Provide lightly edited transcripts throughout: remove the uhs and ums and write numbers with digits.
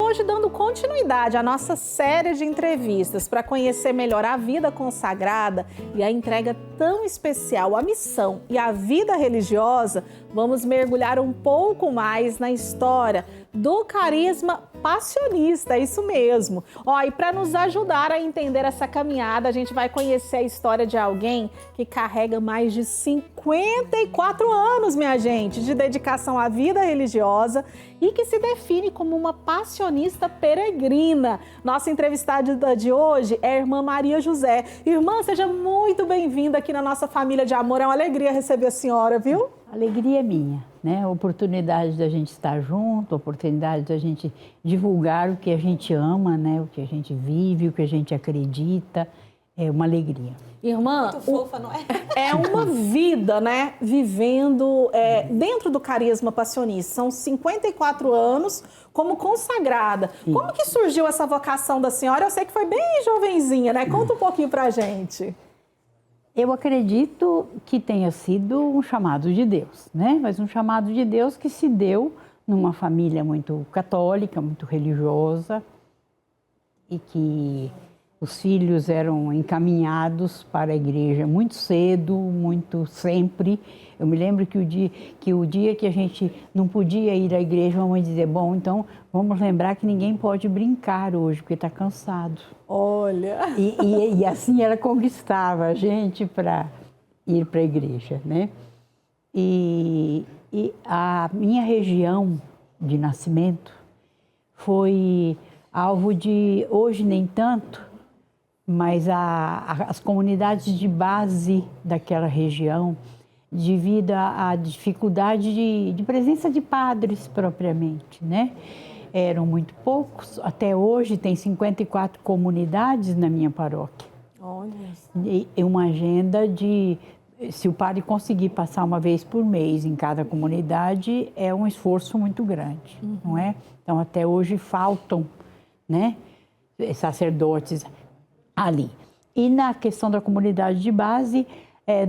hoje dando continuidade à nossa série de entrevistas para conhecer melhor a vida consagrada e a entrega tão especial, a missão e a vida religiosa, vamos mergulhar um pouco mais na história do carisma passionista, é isso mesmo. E para nos ajudar a entender essa caminhada, a gente vai conhecer a história de alguém que carrega mais de 54 anos, minha gente, de dedicação à vida religiosa e que se define como uma passionista peregrina. Nossa entrevistada de hoje é a irmã Maria José. Irmã, seja muito bem-vinda aqui na nossa família de amor. É uma alegria receber a senhora, viu? A alegria é minha, né? A oportunidade da gente estar junto, a oportunidade da gente divulgar o que a gente ama, né? O que a gente vive, o que a gente acredita. É uma alegria. Irmã, muito fofa, não é? É uma vida, né? Vivendo dentro do carisma passionista. São 54 anos como consagrada. Sim. Como que surgiu essa vocação da senhora? Eu sei que foi bem jovenzinha, né? Conta um pouquinho pra gente. Eu acredito que tenha sido um chamado de Deus, né? Mas um chamado de Deus que se deu numa família muito católica, muito religiosa, e que os filhos eram encaminhados para a igreja muito cedo, muito sempre. Eu me lembro que o dia que a gente não podia ir à igreja, a mamãe dizia, bom, então vamos lembrar que ninguém pode brincar hoje, porque está cansado. Olha! E assim ela conquistava a gente para ir para a igreja, né? E a minha região de nascimento foi alvo de, hoje nem tanto, mas as comunidades de base daquela região, devido à dificuldade de presença de padres propriamente, né? Eram muito poucos, até hoje tem 54 comunidades na minha paróquia. Olha. E uma agenda de, se o padre conseguir passar uma vez por mês em cada comunidade, é um esforço muito grande, não é? Então até hoje faltam, né, sacerdotes ali. E na questão da comunidade de base,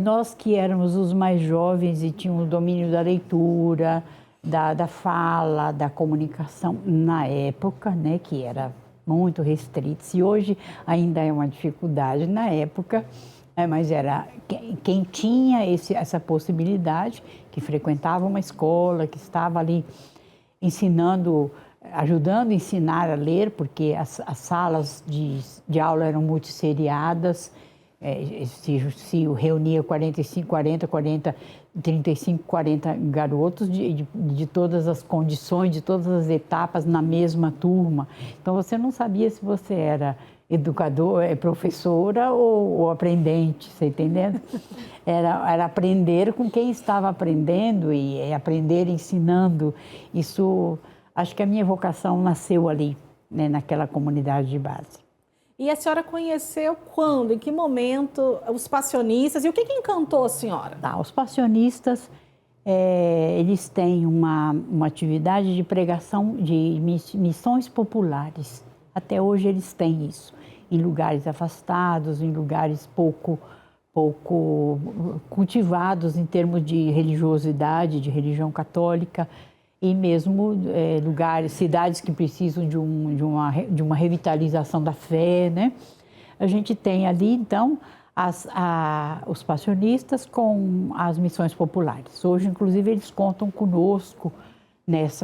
nós que éramos os mais jovens e tínhamos o domínio da leitura, da fala, da comunicação na época, né, que era muito restrito. Se hoje ainda é uma dificuldade, na época, mas era quem tinha essa possibilidade, que frequentava uma escola, que estava ali ensinando, ajudando a ensinar a ler, porque as salas de aula eram multisseriadas, se reunia 45, 40, 35, 40 garotos de todas as condições, de todas as etapas na mesma turma. Então você não sabia se você era educador, professora ou aprendente, você entendendo? Era aprender com quem estava aprendendo e aprender ensinando. Isso, acho que a minha vocação nasceu ali, né, naquela comunidade de base. E a senhora conheceu quando, em que momento, os passionistas? E o que encantou a senhora? Os passionistas, eles têm uma atividade de pregação de missões populares. Até hoje eles têm isso, em lugares afastados, em lugares pouco cultivados em termos de religiosidade, de religião católica. E mesmo lugares, cidades que precisam de uma revitalização da fé, né? A gente tem ali, então, os passionistas com as missões populares. Hoje, inclusive, eles contam conosco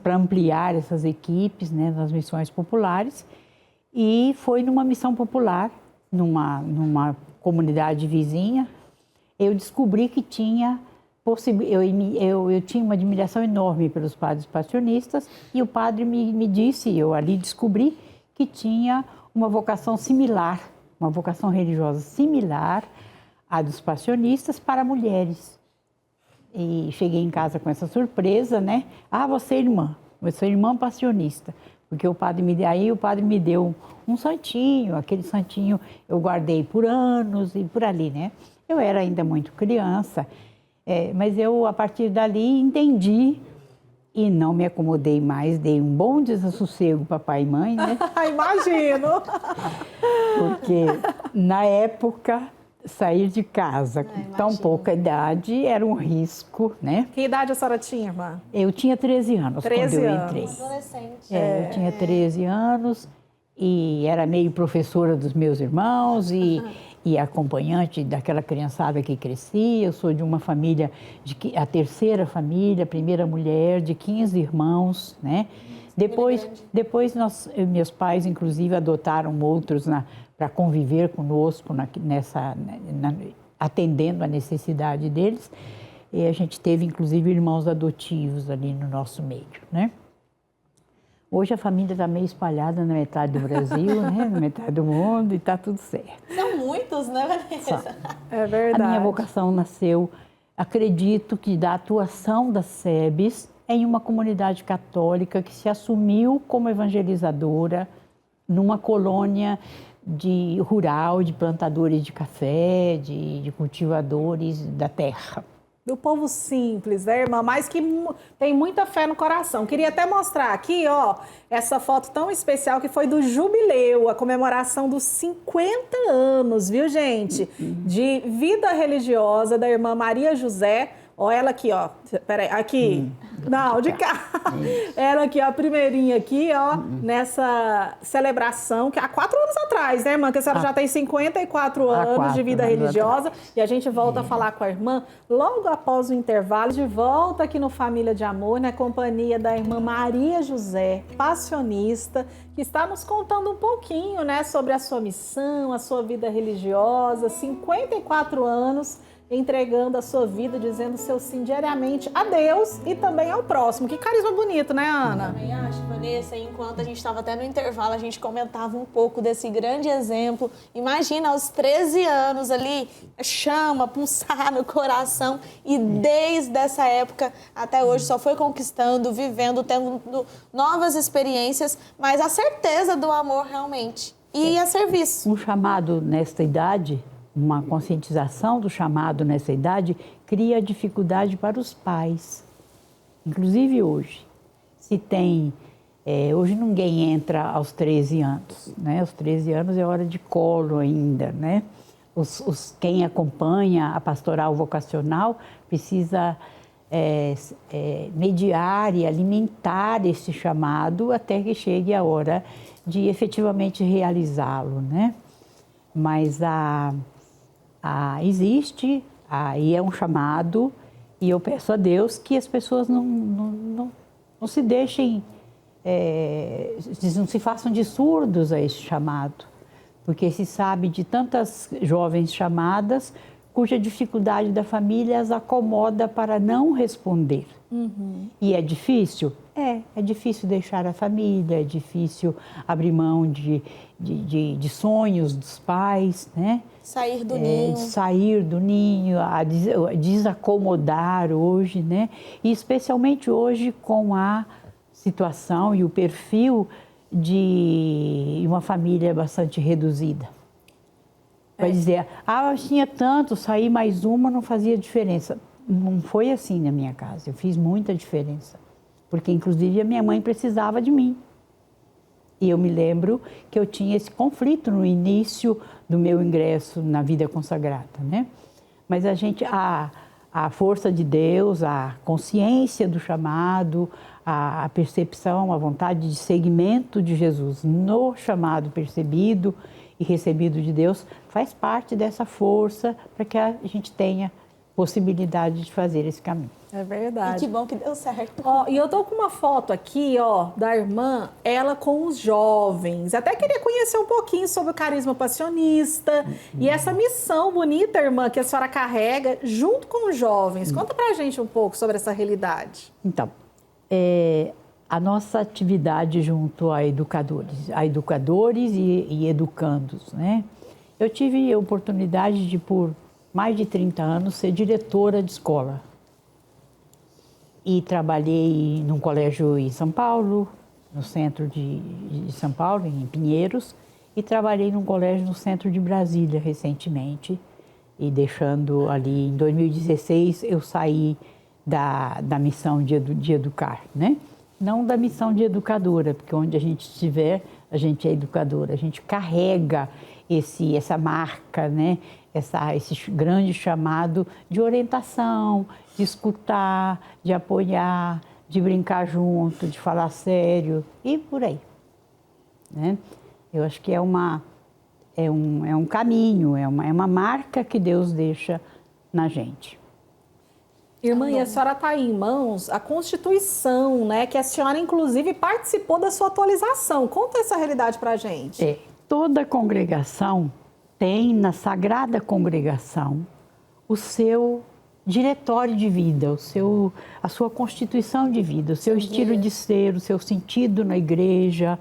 para ampliar essas equipes, né, nas missões populares. E foi numa missão popular, numa comunidade vizinha, eu descobri que tinha eu tinha uma admiração enorme pelos padres passionistas e o padre me disse, eu ali descobri que tinha uma vocação similar, uma vocação religiosa similar à dos passionistas para mulheres. E cheguei em casa com essa surpresa, né? Você é irmã passionista. Porque o padre me deu um santinho, aquele santinho eu guardei por anos e por ali, né? Eu era ainda muito criança. Mas eu, a partir dali, entendi e não me acomodei mais, dei um bom desassossego papai e mãe, né? Imagino! Porque, na época, sair de casa com tão imagino. pouca idade era um risco, né? Que idade a senhora tinha, irmã? Eu tinha 13 anos 13 quando eu anos. entrei. Adolescente. Eu tinha 13 anos e era meio professora dos meus irmãos e acompanhante daquela criançada que crescia. Eu sou de uma família, a terceira família, a primeira mulher de 15 irmãos, né? Depois meus pais, inclusive, adotaram outros para conviver conosco, atendendo a necessidade deles. E a gente teve, inclusive, irmãos adotivos ali no nosso meio, né? Hoje a família está meio espalhada na metade do Brasil, né? Na metade do mundo e está tudo certo. São muitos, né, Vanessa? É verdade. A minha vocação nasceu, acredito que da atuação da SEBS em uma comunidade católica que se assumiu como evangelizadora numa colônia rural de plantadores de café, de cultivadores da terra. Do povo simples, né, irmã? Mas que tem muita fé no coração. Queria até mostrar aqui, ó, essa foto tão especial que foi do jubileu, a comemoração dos 50 anos, viu, gente? De vida religiosa da irmã Maria José. Ó, ela aqui, ó. Peraí, aqui. Não, de cá. Ela aqui, ó, a primeirinha aqui, ó, nessa celebração, que há 4 anos atrás, né, irmã? Que a senhora já tem 54 anos de vida religiosa. E a gente volta a falar com a irmã logo após o intervalo, de volta aqui no Família de Amor, na companhia da irmã Maria José, passionista, que está nos contando um pouquinho, né, sobre a sua missão, a sua vida religiosa, 54 anos, entregando a sua vida, dizendo seu sim diariamente a Deus e também ao próximo. Que carisma bonito, né, Ana? Eu também acho, Vanessa, enquanto a gente estava até no intervalo, a gente comentava um pouco desse grande exemplo. Imagina, aos 13 anos ali, chama, pulsar no coração e desde essa época até hoje só foi conquistando, vivendo, tendo novas experiências, mas a certeza do amor realmente e a serviço. Um chamado nesta idade, uma conscientização do chamado nessa idade, cria dificuldade para os pais. Inclusive hoje. Hoje ninguém entra aos 13 anos, né? Aos 13 anos é hora de colo ainda, né? Quem acompanha a pastoral vocacional precisa mediar e alimentar esse chamado até que chegue a hora de efetivamente realizá-lo, né? Mas existe, aí é um chamado, e eu peço a Deus que as pessoas não se deixem, não se façam de surdos a esse chamado, porque se sabe de tantas jovens chamadas cuja dificuldade da família as acomoda para não responder. Uhum. E é difícil? É difícil deixar a família, é difícil abrir mão de sonhos dos pais, né? Sair do ninho. Sair do ninho, a desacomodar hoje, né? E especialmente hoje com a situação e o perfil de uma família bastante reduzida. Vai dizer, eu tinha tanto, sair mais uma não fazia diferença. Não foi assim na minha casa, eu fiz muita diferença. Porque, inclusive, a minha mãe precisava de mim. E eu me lembro que eu tinha esse conflito no início do meu ingresso na vida consagrada, né? Mas a força de Deus, a consciência do chamado, a percepção, a vontade de seguimento de Jesus no chamado percebido e recebido de Deus, faz parte dessa força para que a gente tenha possibilidade de fazer esse caminho. É verdade. E que bom que deu certo. Ó, e eu tô com uma foto aqui, ó, da irmã, ela com os jovens. Até queria conhecer um pouquinho sobre o carisma passionista e essa missão bonita, irmã, que a senhora carrega junto com os jovens. Conta pra gente um pouco sobre essa realidade. Então, a nossa atividade junto a educadores e educandos, né? Eu tive a oportunidade de, por mais de 30 anos, ser diretora de escola. E trabalhei num colégio em São Paulo, no centro de São Paulo, em Pinheiros, e trabalhei num colégio no centro de Brasília recentemente. E deixando ali, em 2016, eu saí da missão de educar, né? Não da missão de educadora, porque onde a gente estiver, a gente é educadora. A gente carrega essa marca, né, esse grande chamado de orientação, de escutar, de apoiar, de brincar junto, de falar sério e por aí, né? Eu acho que é um caminho, é uma marca que Deus deixa na gente. Irmã, e a senhora está aí em mãos a Constituição, né? Que a senhora, inclusive, participou da sua atualização. Conta essa realidade para a gente. Toda congregação tem na Sagrada Congregação o seu diretório de vida, a sua constituição de vida, o seu estilo de ser, o seu sentido na igreja,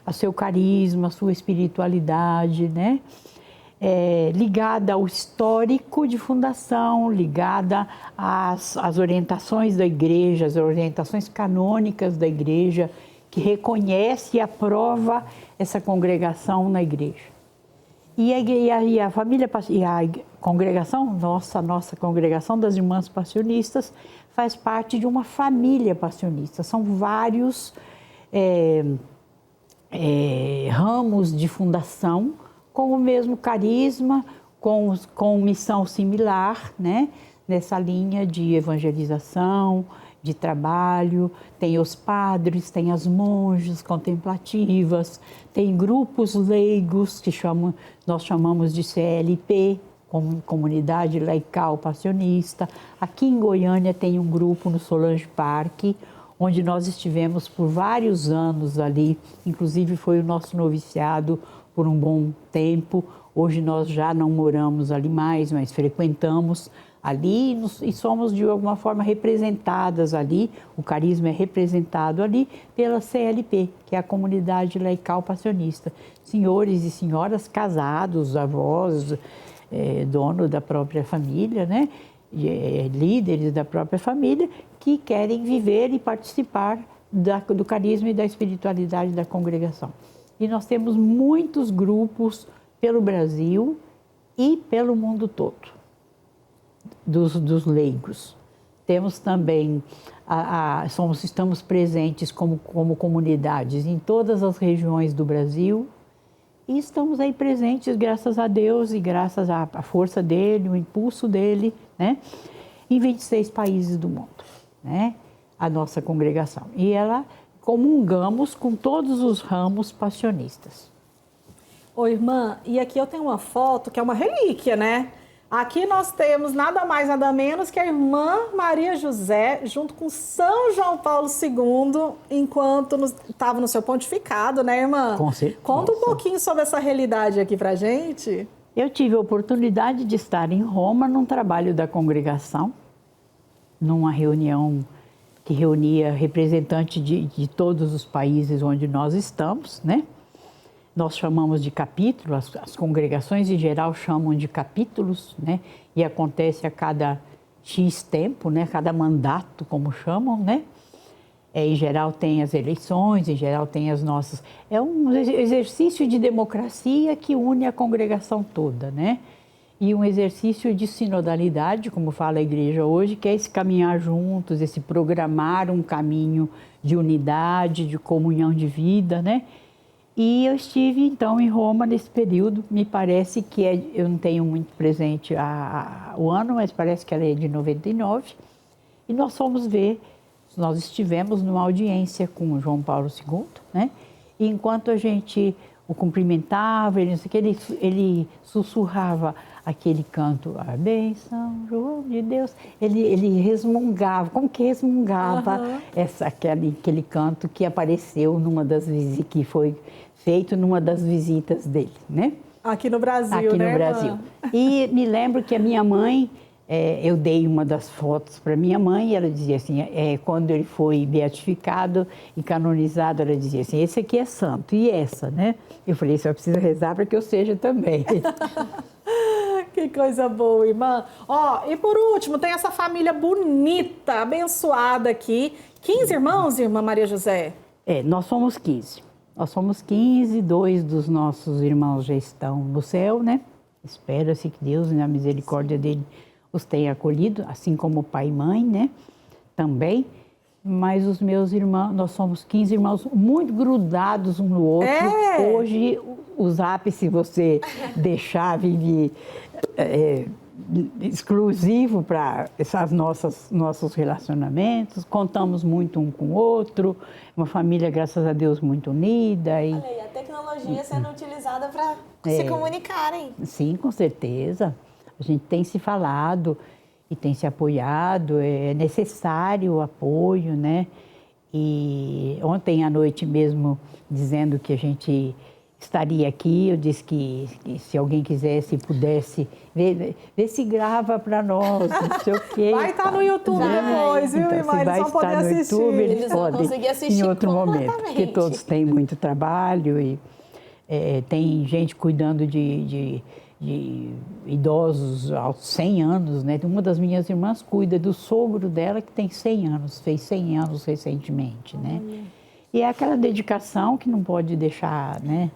o seu carisma, a sua espiritualidade, né? Ligada ao histórico de fundação, ligada às orientações da igreja, às orientações canônicas da igreja, que reconhece e aprova essa congregação na igreja. E a família e a congregação, nossa congregação das Irmãs Passionistas, faz parte de uma família passionista. São vários ramos de fundação, com o mesmo carisma, com missão similar, né? Nessa linha de evangelização, de trabalho. Tem os padres, tem as monjas contemplativas, tem grupos leigos que nós chamamos de CLP, Comunidade Laical Passionista. Aqui em Goiânia tem um grupo no Solange Parque, onde nós estivemos por vários anos ali, inclusive foi o nosso noviciado por um bom tempo. Hoje nós já não moramos ali mais, mas frequentamos ali e somos de alguma forma representadas ali, o carisma é representado ali pela CLP, que é a Comunidade Laical Passionista. Senhores e senhoras casados, avós, dono da própria família, né? Líderes da própria família, que querem viver e participar do carisma e da espiritualidade da congregação. E nós temos muitos grupos pelo Brasil e pelo mundo todo, dos leigos. Temos também, estamos presentes como comunidades em todas as regiões do Brasil e estamos aí presentes, graças a Deus e graças à força dele, o impulso dele, né? Em 26 países do mundo, né? A nossa congregação. E ela comungamos com todos os ramos passionistas. Ô, irmã, e aqui eu tenho uma foto que é uma relíquia, né? Aqui nós temos nada mais, nada menos que a irmã Maria José, junto com São João Paulo II, enquanto estava no seu pontificado, né, irmã? Com certeza. Conta um pouquinho sobre essa realidade aqui pra gente. Eu tive a oportunidade de estar em Roma num trabalho da congregação, numa reunião que reunia representantes de todos os países onde nós estamos, né? Nós chamamos de capítulo, as congregações em geral chamam de capítulos, né? E acontece a cada X tempo, né? Cada mandato, como chamam, né? Em geral tem as eleições, em geral tem as nossas... É um exercício de democracia que une a congregação toda, né? E um exercício de sinodalidade, como fala a igreja hoje, que é esse caminhar juntos, esse programar um caminho de unidade, de comunhão de vida, né? E eu estive, então, em Roma nesse período. Me parece que eu não tenho muito presente o ano, mas parece que ela é de 99. E nós fomos ver, nós estivemos numa audiência com o João Paulo II, né? E enquanto a gente o cumprimentava, ele sussurrava aquele canto, a benção, João de Deus. Ele resmungava, como que resmungava aquele canto que apareceu que foi feito numa das visitas dele, né? Aqui no Brasil, Aqui né, no Brasil. E me lembro que a minha mãe, eu dei uma das fotos para minha mãe e ela dizia assim, quando ele foi beatificado e canonizado, ela dizia assim, esse aqui é santo, e essa, né? Eu falei, só precisa rezar para que eu seja também. Que coisa boa, irmã. Ó, e por último, tem essa família bonita, abençoada aqui. 15 irmãos, irmã Maria José? Nós somos 15. Nós somos 15, 2 dos nossos irmãos já estão no céu, né? Espera-se que Deus, na misericórdia dele, os tenha acolhido, assim como o pai e mãe, né? Também. Mas os meus irmãos, nós somos 15 irmãos muito grudados um no outro. Hoje, o Zap, se você deixar, vive exclusivo para esses nossos relacionamentos. Contamos muito um com o outro, uma família, graças a Deus, muito unida. Olha aí, a tecnologia sendo utilizada para se comunicarem. Sim, com certeza. A gente tem se falado e tem se apoiado, é necessário o apoio, né? E ontem à noite mesmo, dizendo que a gente estaria aqui, eu disse que se alguém quisesse, pudesse, ver se grava para nós, não sei o quê. Vai estar no YouTube depois, viu, então, irmã? se Eles vai vão poder estar no assistir. YouTube, Eles vão podem conseguir assistir em outro momento, porque completamente. todos têm muito trabalho e tem gente cuidando de idosos aos 100 anos, né? Uma das minhas irmãs cuida do sogro dela que tem 100 anos, fez 100 anos recentemente, né? E é aquela dedicação que não pode deixar, né?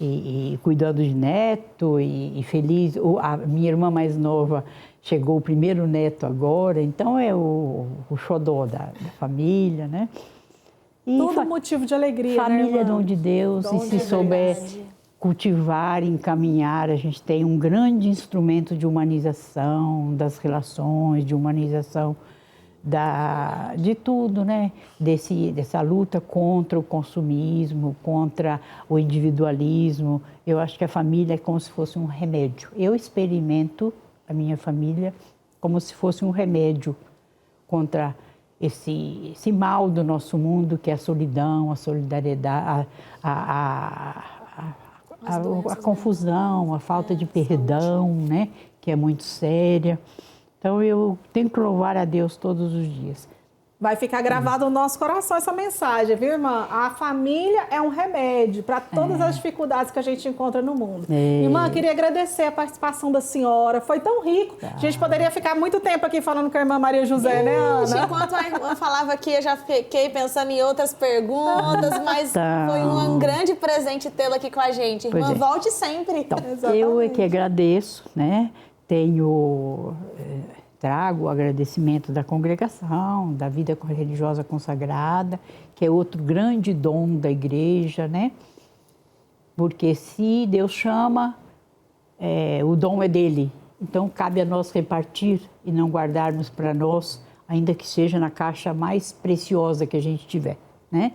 E cuidando de neto e feliz. A minha irmã mais nova chegou o primeiro neto agora, então é o xodó da família, né? E Tudo motivo de alegria, família né, é dom de Deus, Dom e se de souber verdade. cultivar, encaminhar, a gente tem um grande instrumento de humanização das relações, de humanização de tudo, né? Dessa luta contra o consumismo, contra o individualismo. Eu acho que a família é como se fosse um remédio. Eu experimento a minha família como se fosse um remédio contra esse mal do nosso mundo, que é a solidão, a solidariedade, a confusão, a falta de perdão, né? Que é muito séria. Então eu tenho que louvar a Deus todos os dias. Vai ficar gravado no nosso coração essa mensagem, viu, irmã? A família é um remédio para todas as dificuldades que a gente encontra no mundo. Irmã, queria agradecer a participação da senhora. Foi tão rico. A gente poderia ficar muito tempo aqui falando com a irmã Maria José, né, Ana? Enquanto a irmã falava aqui, eu já fiquei pensando em outras perguntas, mas foi um grande presente tê-la aqui com a gente. Irmã, volte sempre. Então, eu é que agradeço, né? Trago o agradecimento da congregação, da vida religiosa consagrada, que é outro grande dom da igreja, né? Porque se Deus chama, o dom é dele. Então, cabe a nós repartir e não guardarmos para nós, ainda que seja na caixa mais preciosa que a gente tiver, né?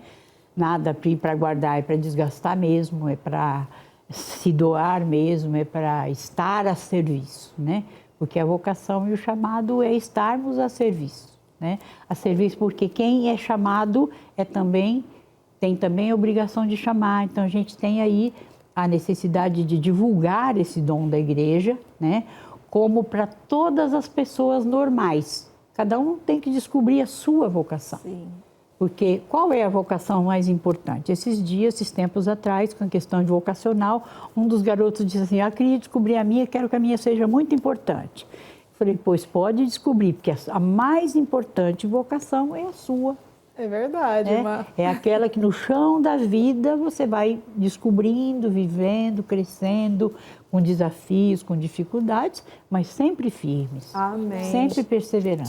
Nada para guardar, é para desgastar mesmo, é para se doar mesmo, é para estar a serviço, né? Porque a vocação e o chamado é estarmos a serviço, né? A serviço porque quem é chamado tem também a obrigação de chamar. Então a gente tem aí a necessidade de divulgar esse dom da igreja, né? Como para todas as pessoas normais. Cada um tem que descobrir a sua vocação. Sim. Porque qual é a vocação mais importante? Esses tempos atrás, com a questão de vocacional, um dos garotos disse assim, queria descobrir a minha, quero que a minha seja muito importante. Eu falei, pois pode descobrir, porque a mais importante vocação é a sua. É verdade, irmã. É aquela que no chão da vida você vai descobrindo, vivendo, crescendo, com desafios, com dificuldades, mas sempre firmes. Amém. Sempre perseverantes.